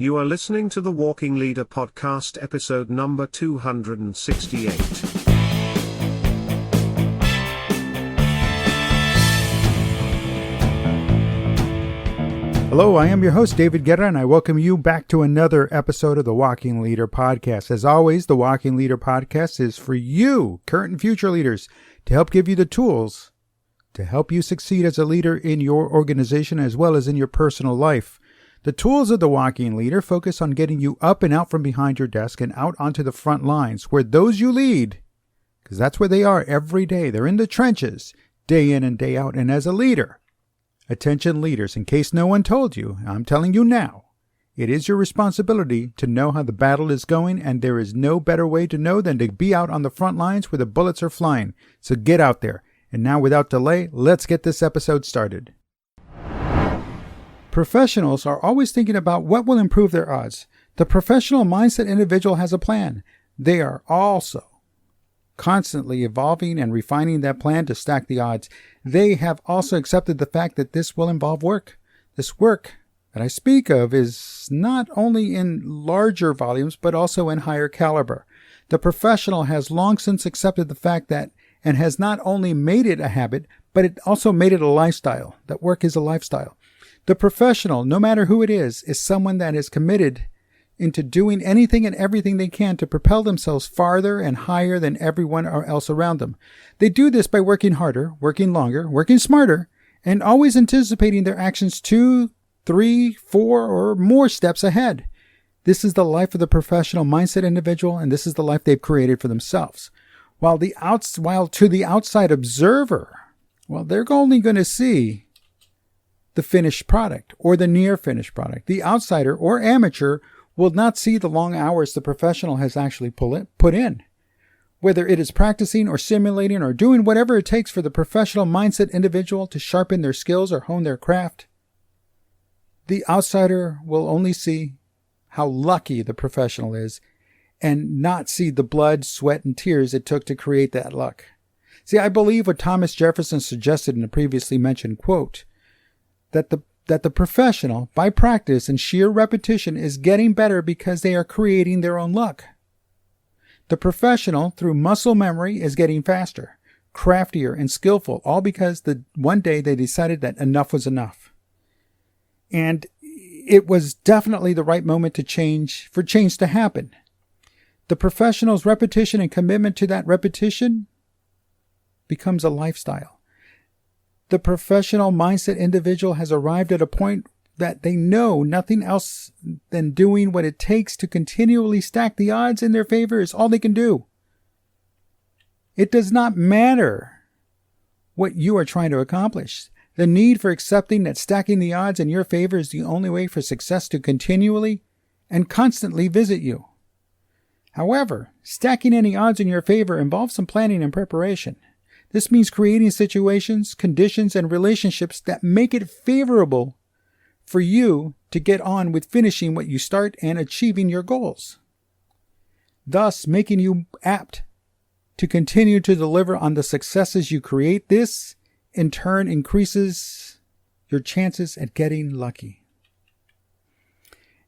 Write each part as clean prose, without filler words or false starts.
You are listening to the Walking Leader podcast, episode number 268. Hello, I am your host, David Guerra, and I welcome you back to another episode of the Walking Leader podcast. As always, the Walking Leader podcast is for you, current and future leaders, to help give you the tools to help you succeed as a leader in your organization as well as in your personal life. The tools of the Walking Leader focus on getting you up and out from behind your desk and out onto the front lines where those you lead, because that's where they are every day. They're in the trenches, day in and day out. And as a leader, attention leaders, in case no one told you, I'm telling you now, it is your responsibility to know how the battle is going, and there is no better way to know than to be out on the front lines where the bullets are flying. So get out there. And now, without delay, let's get this episode started. Professionals are always thinking about what will improve their odds. The professional mindset individual has a plan. They are also constantly evolving and refining that plan to stack the odds. They have also accepted the fact that this will involve work. This work that I speak of is not only in larger volumes, but also in higher caliber. The professional has long since accepted the fact that, and has not only made it a habit, but it also made it a lifestyle, that work is a lifestyle. The professional, no matter who it is someone that is committed into doing anything and everything they can to propel themselves farther and higher than everyone else around them. They do this by working harder, working longer, working smarter, and always anticipating their actions 2, 3, 4, or more steps ahead. This is the life of the professional mindset individual, and this is the life they've created for themselves. While to the outside observer, they're only going to see the finished product or the near finished product. The outsider or amateur will not see the long hours the professional has actually put in. Whether it is practicing or simulating or doing whatever it takes for the professional mindset individual to sharpen their skills or hone their craft, the outsider will only see how lucky the professional is and not see the blood, sweat, and tears it took to create that luck. See, I believe what Thomas Jefferson suggested in the previously mentioned quote, that the professional, by practice and sheer repetition, is getting better because they are creating their own luck. The professional, through muscle memory, is getting faster, craftier, and skillful, all because one day they decided that enough was enough. And it was definitely the right moment for change to happen. The professional's repetition and commitment to that repetition becomes a lifestyle. The professional mindset individual has arrived at a point that they know nothing else than doing what it takes to continually stack the odds in their favor is all they can do. It does not matter what you are trying to accomplish. The need for accepting that stacking the odds in your favor is the only way for success to continually and constantly visit you. However, stacking any odds in your favor involves some planning and preparation. This means creating situations, conditions, and relationships that make it favorable for you to get on with finishing what you start and achieving your goals, thus making you apt to continue to deliver on the successes you create. This, in turn, increases your chances at getting lucky.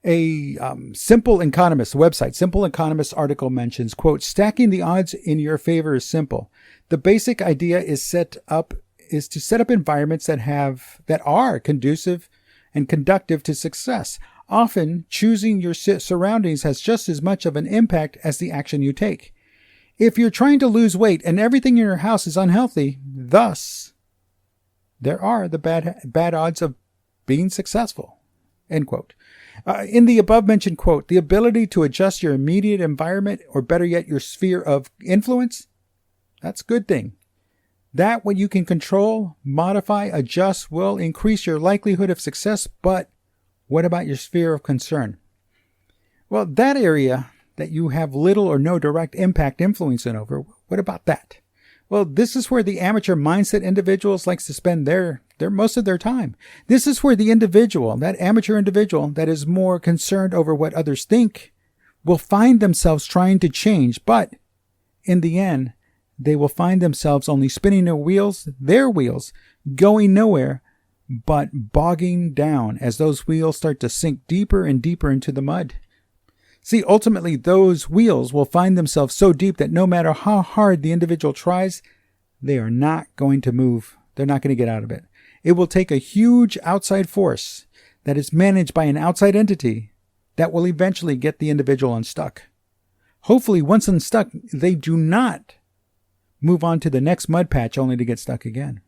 A Simple Economist website, Simple Economist article mentions, quote, stacking the odds in your favor is simple. The basic idea is to set up environments that are conducive and conducive to success. Often, choosing your surroundings has just as much of an impact as the action you take. If you're trying to lose weight and everything in your house is unhealthy, thus, there are the bad odds of being successful, end quote. In the above-mentioned quote, the ability to adjust your immediate environment, or better yet, your sphere of influence, that's a good thing. That what you can control, modify, adjust will increase your likelihood of success, but what about your sphere of concern? Well, that area that you have little or no direct impact influencing over, what about that? Well, this is where the amateur mindset individuals likes to spend their most of their time. This is where the individual, that amateur individual that is more concerned over what others think, will find themselves trying to change, but in the end, they will find themselves only spinning their wheels, going nowhere, but bogging down as those wheels start to sink deeper and deeper into the mud. See, ultimately, those wheels will find themselves so deep that no matter how hard the individual tries, they are not going to move. They're not going to get out of it. It will take a huge outside force that is managed by an outside entity that will eventually get the individual unstuck. Hopefully, once unstuck, they do not move on to the next mud patch only to get stuck again.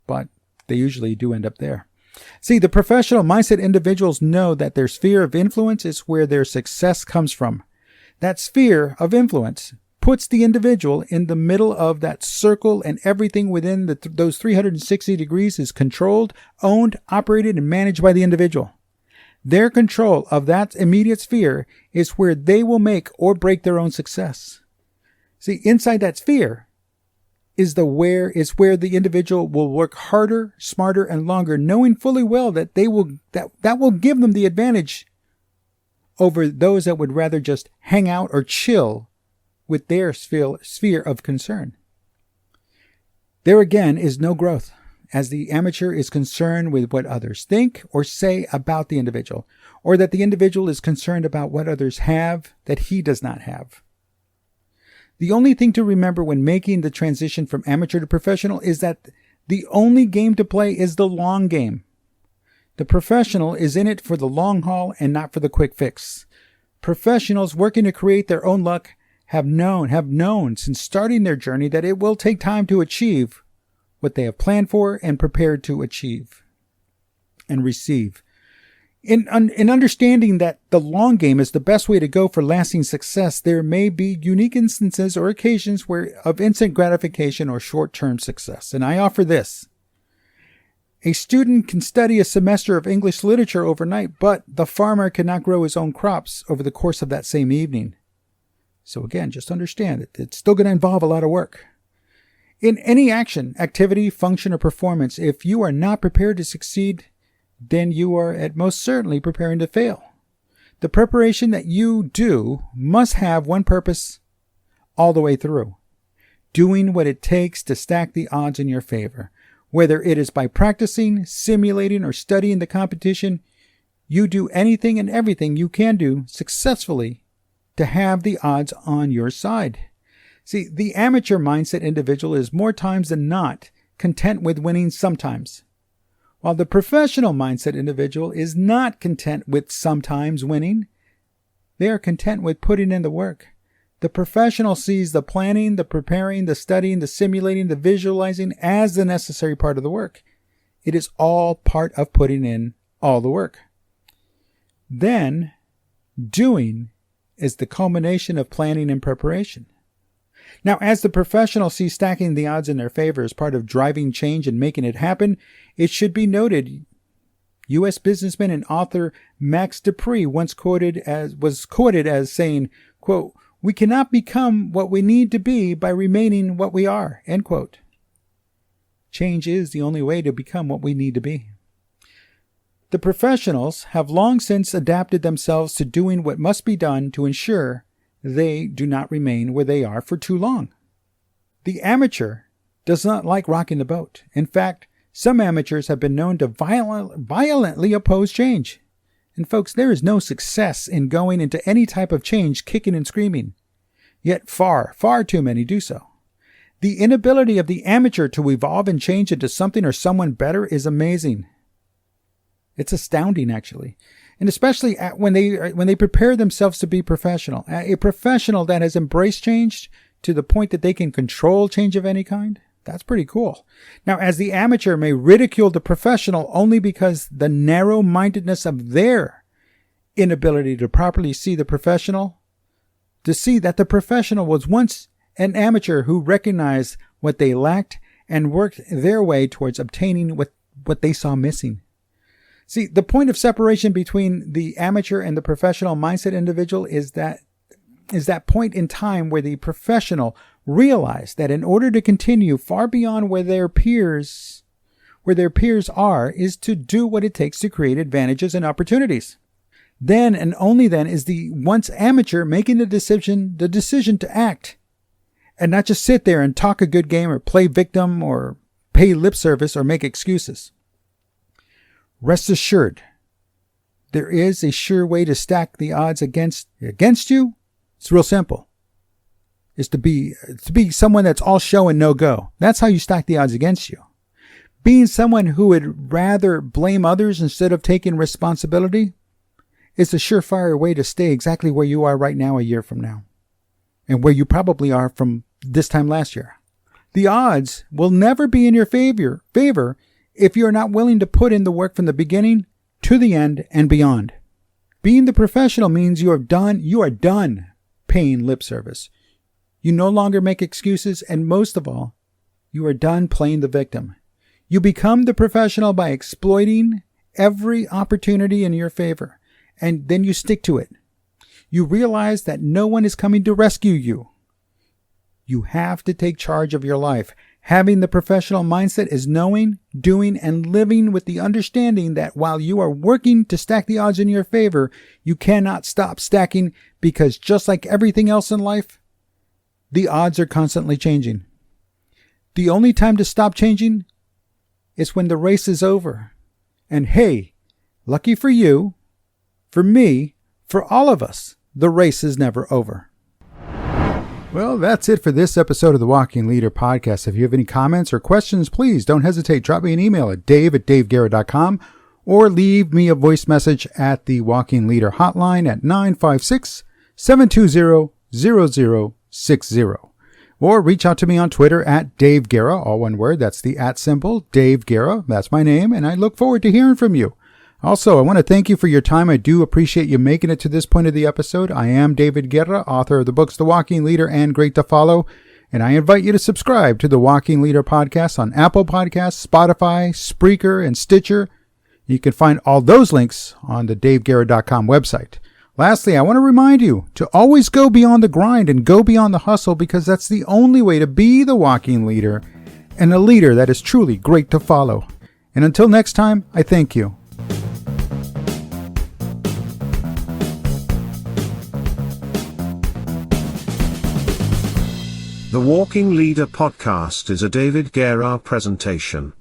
But they usually do end up there. See, the professional mindset individuals know that their sphere of influence is where their success comes from. That sphere of influence puts the individual in the middle of that circle, and everything within those 360 degrees is controlled, owned, operated, and managed by the individual. Their control of that immediate sphere is where they will make or break their own success. See, inside that sphere is where the individual will work harder, smarter, and longer, knowing fully well that that will give them the advantage over those that would rather just hang out or chill with their sphere of concern. There again is no growth, as the amateur is concerned with what others think or say about the individual, or that the individual is concerned about what others have that he does not have. The only thing to remember when making the transition from amateur to professional is that the only game to play is the long game. The professional is in it for the long haul and not for the quick fix. Professionals working to create their own luck have known since starting their journey that it will take time to achieve what they have planned for and prepared to achieve and receive. In understanding that the long game is the best way to go for lasting success, there may be unique instances or occasions of instant gratification or short-term success. And I offer this. A student can study a semester of English literature overnight, but the farmer cannot grow his own crops over the course of that same evening. So again, just understand that it's still going to involve a lot of work. In any action, activity, function, or performance, if you are not prepared to succeed, then you are at most certainly preparing to fail. The preparation that you do must have one purpose all the way through: doing what it takes to stack the odds in your favor. Whether it is by practicing, simulating, or studying the competition, you do anything and everything you can do successfully to have the odds on your side. See, the amateur mindset individual is more times than not content with winning sometimes, while the professional mindset individual is not content with sometimes winning. They are content with putting in the work. The professional sees the planning, the preparing, the studying, the simulating, the visualizing as the necessary part of the work. It is all part of putting in all the work. Then, doing is the culmination of planning and preparation. Now, as the professional sees stacking the odds in their favor as part of driving change and making it happen, it should be noted U.S. businessman and author Max Dupree was quoted as saying, quote, "We cannot become what we need to be by remaining what we are," end quote. Change is the only way to become what we need to be. The professionals have long since adapted themselves to doing what must be done to ensure they do not remain where they are for too long. The amateur does not like rocking the boat. In fact, some amateurs have been known to violently oppose change. And folks, there is no success in going into any type of change kicking and screaming. Yet far, far too many do so. The inability of the amateur to evolve and change into something or someone better is amazing. It's astounding, actually. And especially when they prepare themselves to be professional. A professional that has embraced change to the point that they can control change of any kind. That's pretty cool. Now, as the amateur may ridicule the professional only because the narrow-mindedness of their inability to properly see the professional, to see that the professional was once an amateur who recognized what they lacked and worked their way towards obtaining what they saw missing. See, the point of separation between the amateur and the professional mindset individual is that point in time where the professional realized that in order to continue far beyond where their peers are, is to do what it takes to create advantages and opportunities. Then and only then is the once amateur making the decision to act and not just sit there and talk a good game or play victim or pay lip service or make excuses. Rest assured, there is a sure way to stack the odds against you. It's real simple. It's to be someone that's all show and no go. That's how you stack the odds against you. Being someone who would rather blame others instead of taking responsibility is a surefire way to stay exactly where you are right now a year from now, and where you probably are from this time last year. The odds will never be in your favor if you are not willing to put in the work from the beginning to the end and beyond. Being the professional means you are done paying lip service. You no longer make excuses, and most of all, you are done playing the victim. You become the professional by exploiting every opportunity in your favor, and then you stick to it. You realize that no one is coming to rescue you. You have to take charge of your life. Having the professional mindset is knowing, doing, and living with the understanding that while you are working to stack the odds in your favor, you cannot stop stacking, because just like everything else in life, the odds are constantly changing. The only time to stop changing is when the race is over. And hey, lucky for you, for me, for all of us, the race is never over. Well, that's it for this episode of the Walking Leader Podcast. If you have any comments or questions, please don't hesitate. Drop me an email at dave@daveguerra.com or leave me a voice message at the Walking Leader hotline at 956-720-0060. Or reach out to me on Twitter at Dave Guerra, all one word. That's the @ symbol, Dave Guerra. That's my name, and I look forward to hearing from you. Also, I want to thank you for your time. I do appreciate you making it to this point of the episode. I am David Guerra, author of the books The Walking Leader and Great to Follow, and I invite you to subscribe to the Walking Leader Podcast on Apple Podcasts, Spotify, Spreaker, and Stitcher. You can find all those links on the daveguerra.com website. Lastly, I want to remind you to always go beyond the grind and go beyond the hustle, because that's the only way to be the walking leader, and a leader that is truly great to follow. And until next time, I thank you. The Walking Leader Podcast is a David Guerra presentation.